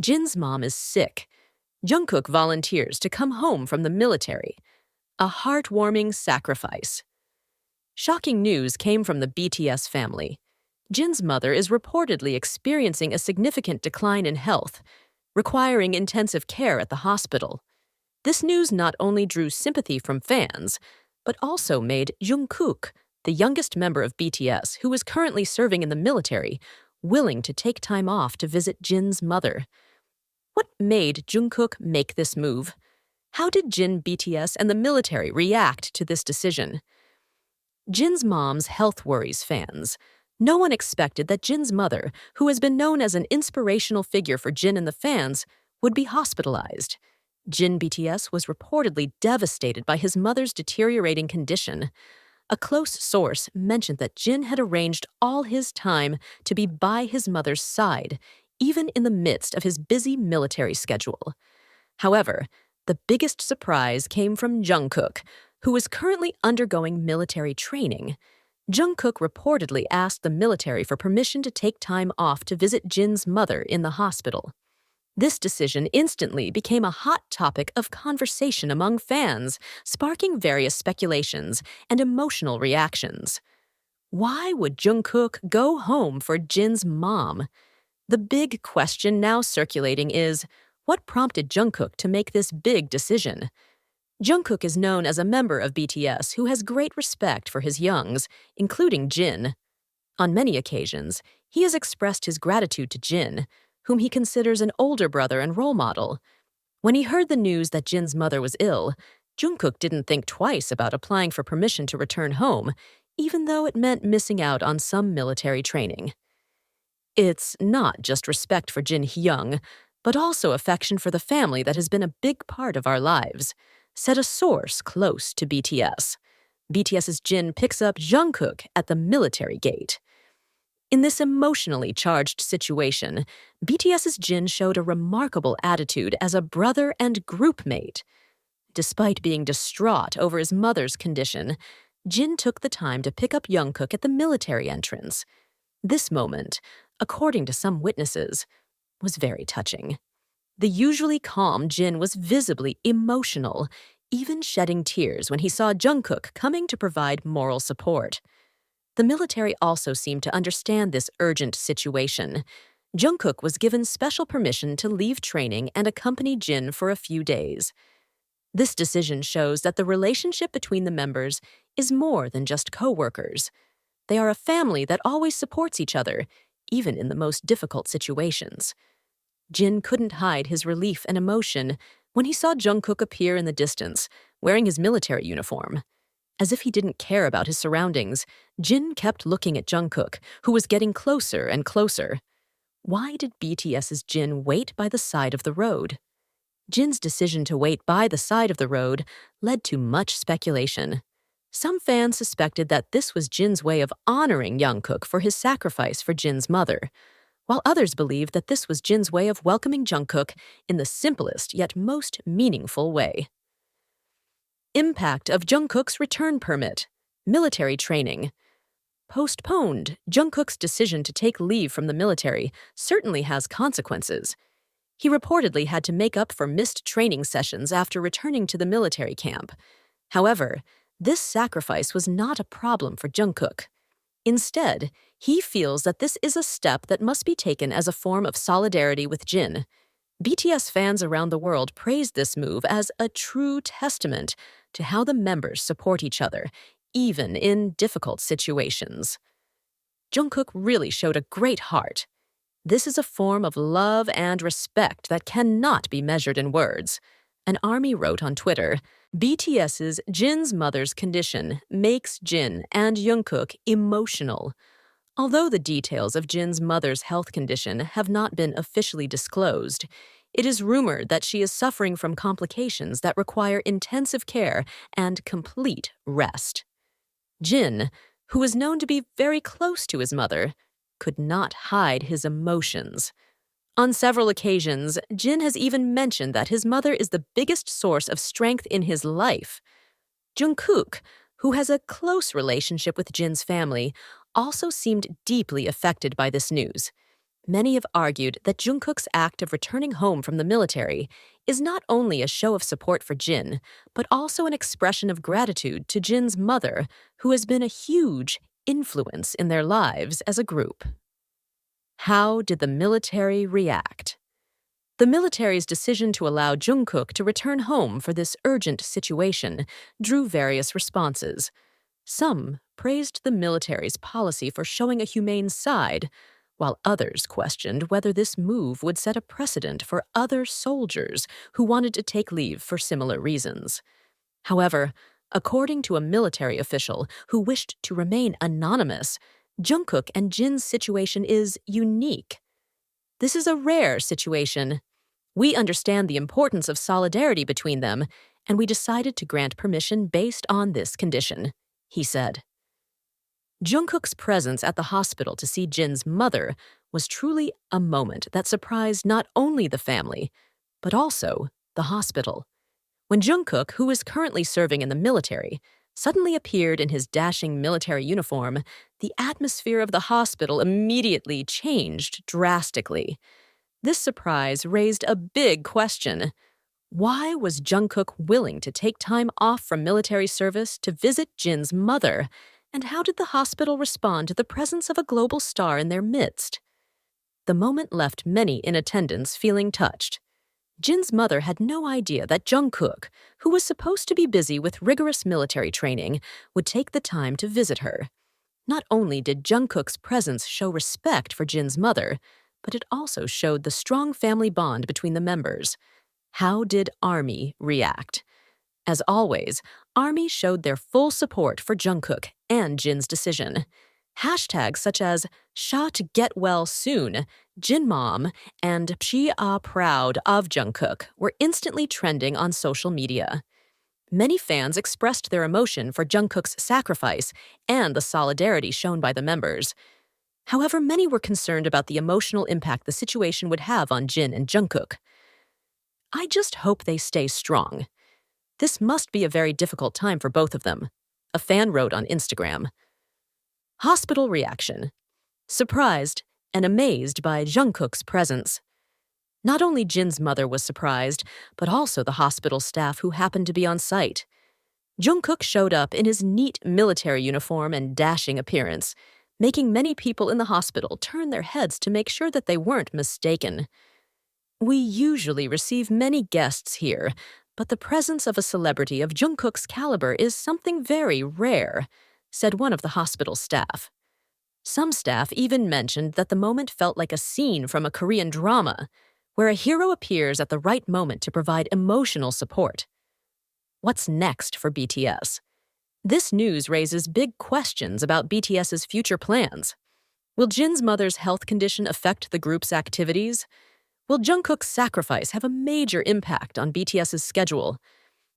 Jin's mom is sick. Jungkook volunteers to come home from the military. A heartwarming sacrifice. Shocking news came from the BTS family. Jin's mother is reportedly experiencing a significant decline in health, requiring intensive care at the hospital. This news not only drew sympathy from fans, but also made Jungkook, the youngest member of BTS who is currently serving in the military, willing to take time off to visit Jin's mother. What made Jungkook make this move? How did Jin, BTS, and the military react to this decision? Jin's mom's health worries fans. No one expected that Jin's mother, who has been known as an inspirational figure for Jin and the fans, would be hospitalized. Jin BTS was reportedly devastated by his mother's deteriorating condition. A close source mentioned that Jin had arranged all his time to be by his mother's side, even in the midst of his busy military schedule. However, the biggest surprise came from Jungkook, who is currently undergoing military training. Jungkook reportedly asked the military for permission to take time off to visit Jin's mother in the hospital. This decision instantly became a hot topic of conversation among fans, sparking various speculations and emotional reactions. Why would Jungkook go home for Jin's mom? The big question now circulating is, what prompted Jungkook to make this big decision? Jungkook is known as a member of BTS who has great respect for his youngs, including Jin. On many occasions, he has expressed his gratitude to Jin, whom he considers an older brother and role model. When he heard the news that Jin's mother was ill, Jungkook didn't think twice about applying for permission to return home, even though it meant missing out on some military training. It's not just respect for Jin Hyung, but also affection for the family that has been a big part of our lives, said a source close to BTS. BTS's Jin picks up Jungkook at the military gate. In this emotionally charged situation, BTS's Jin showed a remarkable attitude as a brother and groupmate. Despite being distraught over his mother's condition, Jin took the time to pick up Jungkook at the military entrance. This moment, according to some witnesses, was very touching. The usually calm Jin was visibly emotional, even shedding tears when he saw Jungkook coming to provide moral support. The military also seemed to understand this urgent situation. Jungkook was given special permission to leave training and accompany Jin for a few days. This decision shows that the relationship between the members is more than just co-workers. They are a family that always supports each other, even in the most difficult situations. Jin couldn't hide his relief and emotion when he saw Jungkook appear in the distance, wearing his military uniform. As if he didn't care about his surroundings, Jin kept looking at Jungkook, who was getting closer and closer. Why did BTS's Jin wait by the side of the road? Jin's decision to wait by the side of the road led to much speculation. Some fans suspected that this was Jin's way of honoring Jungkook for his sacrifice for Jin's mother, while others believed that this was Jin's way of welcoming Jungkook in the simplest yet most meaningful way. Impact of Jungkook's return permit. Military training. Postponed, Jungkook's decision to take leave from the military certainly has consequences. He reportedly had to make up for missed training sessions after returning to the military camp. However, this sacrifice was not a problem for Jungkook. Instead, he feels that this is a step that must be taken as a form of solidarity with Jin. BTS fans around the world praised this move as a true testament to how the members support each other, even in difficult situations. Jungkook really showed a great heart. This is a form of love and respect that cannot be measured in words. An army wrote on Twitter, BTS's Jin's mother's condition makes Jin and Jungkook emotional. Although the details of Jin's mother's health condition have not been officially disclosed, it is rumored that she is suffering from complications that require intensive care and complete rest. Jin, who is known to be very close to his mother, could not hide his emotions. On several occasions, Jin has even mentioned that his mother is the biggest source of strength in his life. Jungkook, who has a close relationship with Jin's family, also seemed deeply affected by this news. Many have argued that Jungkook's act of returning home from the military is not only a show of support for Jin, but also an expression of gratitude to Jin's mother, who has been a huge influence in their lives as a group. How did the military react? The military's decision to allow Jungkook to return home for this urgent situation drew various responses. Some praised the military's policy for showing a humane side, while others questioned whether this move would set a precedent for other soldiers who wanted to take leave for similar reasons. However, according to a military official who wished to remain anonymous, Jungkook and Jin's situation is unique. This is a rare situation. We understand the importance of solidarity between them, and we decided to grant permission based on this condition, he said. Jungkook's presence at the hospital to see Jin's mother was truly a moment that surprised not only the family, but also the hospital. When Jungkook, who is currently serving in the military, suddenly appeared in his dashing military uniform, the atmosphere of the hospital immediately changed drastically. This surprise raised a big question. Why was Jungkook willing to take time off from military service to visit Jin's mother? And how did the hospital respond to the presence of a global star in their midst? The moment left many in attendance feeling touched. Jin's mother had no idea that Jungkook, who was supposed to be busy with rigorous military training, would take the time to visit her. Not only did Jungkook's presence show respect for Jin's mother, but it also showed the strong family bond between the members. How did ARMY react? As always, ARMY showed their full support for Jungkook and Jin's decision. Hashtags such as Sha to get well soon, Jin Mom, and Pshi Ah proud of Jungkook were instantly trending on social media. Many fans expressed their emotion for Jungkook's sacrifice and the solidarity shown by the members. However, many were concerned about the emotional impact the situation would have on Jin and Jungkook. I just hope they stay strong. This must be a very difficult time for both of them, a fan wrote on Instagram. Hospital reaction. Surprised and amazed by Jungkook's presence. Not only Jin's mother was surprised, but also the hospital staff who happened to be on site. Jungkook showed up in his neat military uniform and dashing appearance, making many people in the hospital turn their heads to make sure that they weren't mistaken. We usually receive many guests here, but the presence of a celebrity of Jungkook's caliber is something very rare, said one of the hospital staff. Some staff even mentioned that the moment felt like a scene from a Korean drama, where a hero appears at the right moment to provide emotional support. What's next for BTS? This news raises big questions about BTS's future plans. Will Jin's mother's health condition affect the group's activities? Will Jungkook's sacrifice have a major impact on BTS's schedule?